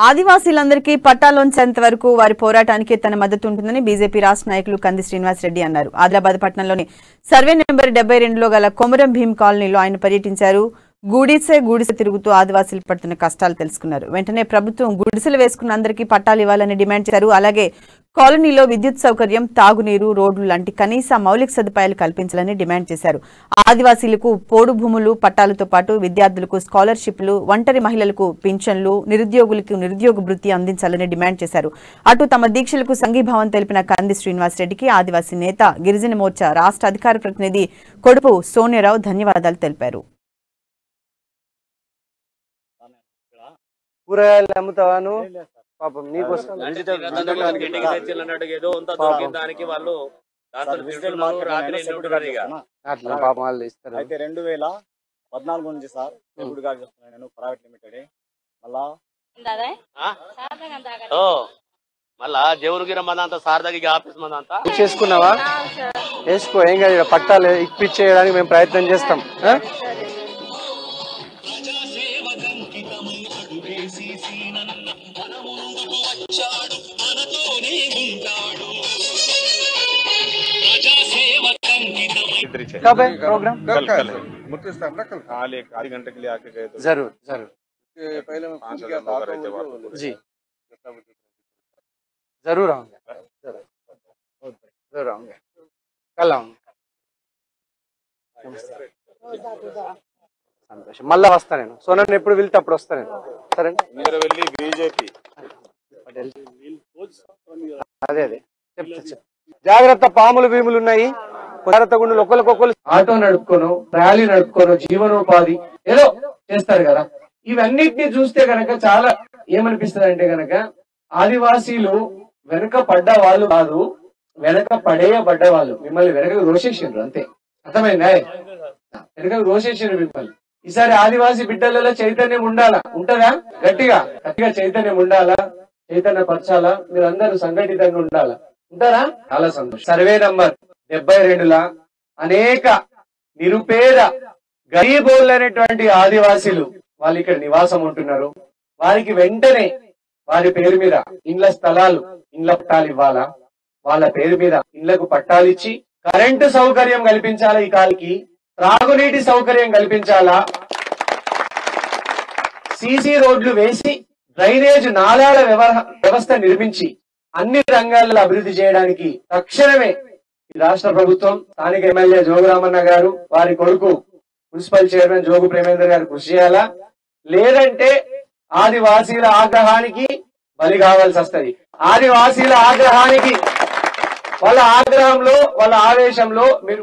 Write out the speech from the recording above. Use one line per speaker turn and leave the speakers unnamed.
ఆదివాసీలందరికీ పట్టాలోంచేంత వరకు వారి పోరాటానికి తన మద్దతు ఉంటుందని బీజేపీ రాష్ట్ర నాయకులు కంది శ్రీనివాస్ రెడ్డి అన్నారు. ఆదిలాబాద్ పట్టణంలోని సర్వే నెంబర్ 72లో గల కొమరం భీం కాలనీలో ఆయన పర్యటించారు. గుడిసె తిరుగుతూ ఆదివాసీలు పడుతున్న కష్టాలు తెలుసుకున్నారు. వెంటనే ప్రభుత్వం గుడిసెలు వేసుకున్న అందరికీ పట్టాలు ఇవ్వాలని డిమాండ్ చేశారు. అలాగే కాలనీలో విద్యుత్ సౌకర్యం, తాగునీరు, రోడ్లు లాంటి కనీస మౌలిక సదుపాయాలు కల్పించాలని డిమాండ్ చేశారు. ఆదివాసీలకు పోడు భూములు, పట్టాలతో పాటు విద్యార్థులకు స్కాలర్షిప్లు, ఒంటరి మహిళలకు పింఛన్లు, నిరుద్యోగులకు నిరుద్యోగ భృతి అందించాలని డిమాండ్ చేశారు. అటు తమ దీక్షలకు సంఘీభావం తెలిపిన కంది శ్రీనివాస్ రెడ్డికి ఆదివాసీ నేత, గిరిజన మోర్చా రాష్ట్ర అధికార ప్రతినిధి కొడుపు సోనియారావు ధన్యవాదాలు తెలిపారు.
కూరగాయలు అమ్ముతావాను పాపం నీకోసం పాపం వాళ్ళు ఇస్తారు.
అయితే 2014 నుంచి సార్ నేను ప్రైవేట్ లిమిటెడ్
మళ్ళా జవురుగిర మనంతా సారథి ఆఫీస్ మనంతా
చేసుకున్నావా? వేసుకో, ఏం కాదు. పట్టాలు ఇప్పించేయడానికి మేము ప్రయత్నం చేస్తాం. कब है प्रोग्राम?
कल आधे घंटे के लिए आके गए तो
जरूर जरूर
पहले
जी जरूर आऊंगा, जरूर आऊंगा, कल आऊंगा. సంతోషం. మళ్ళా వస్తా నేను. సోనన్ ఎప్పుడు వెళ్తే అప్పుడు వస్తా నేను. సరే
బీజేపీ
అదే అదే చెప్తా. జాగ్రత్త, పాములు భీములు ఉన్నాయి. జాగ్రత్తగా ఒకరికొకరు ఆటో నడుపుకోను, ర్యాలీ నడుపుకోను, జీవనోపాధి ఏదో చేస్తారు కదా. ఇవన్నిటిని చూస్తే గనక చాలా ఏమనిపిస్తుంది అంటే గనక ఆదివాసీలు వెనక పడ్డ వాళ్ళు కాదు, వెనక పడేయబడ్డ వాళ్ళు. మిమ్మల్ని వెనక రోషేసిండ్రు అంతే. అర్థమైందా? వెనక రోషేసిండ్రు మిమ్మల్ని. ఈసారి ఆదివాసీ బిడ్డలలో చైతన్యం ఉండాలా? ఉంటదా? గట్టిగా గట్టిగా చైతన్యం ఉండాలా? చైతన్య పరచాలా? మీరు అందరూ సంఘటితంగా ఉండాలా? ఉంటారా? చాలా సంతోషం. సర్వే నంబర్ 72లా అనేక నిరుపేద గరీబోళ్ళైనటువంటి ఆదివాసీలు వాళ్ళు ఇక్కడ నివాసం ఉంటున్నారు. వారికి వెంటనే వారి పేరు మీద ఇండ్ల స్థలాలు, ఇండ్ల పట్టాలు ఇవ్వాలా? వాళ్ళ పేరు మీద ఇండ్లకు పట్టాలు ఇచ్చి కరెంటు సౌకర్యం కల్పించాలా? ఈ కాలికి త్రాగునీటి సౌకర్యం కల్పించాలా? సీసీ రోడ్లు వేసి డ్రైనేజ్ నాలాల వ్యవస్థ నిర్మించి అన్ని రంగాల్లో అభివృద్ధి చేయడానికి తక్షణమే ఈ రాష్ట్ర ప్రభుత్వం, స్థానిక ఎమ్మెల్యే జోగురామన్న గారు, వారి కొడుకు మున్సిపల్ చైర్మన్ జోగు ప్రేమేందర్ గారు కృషి చేయాలా? లేదంటే ఆదివాసీల ఆగ్రహానికి బలి కావాల్సి వస్తుంది. ఆదివాసీల ఆగ్రహానికి, వాళ్ళ ఆగ్రహంలో, వాళ్ళ ఆవేశంలో మీరు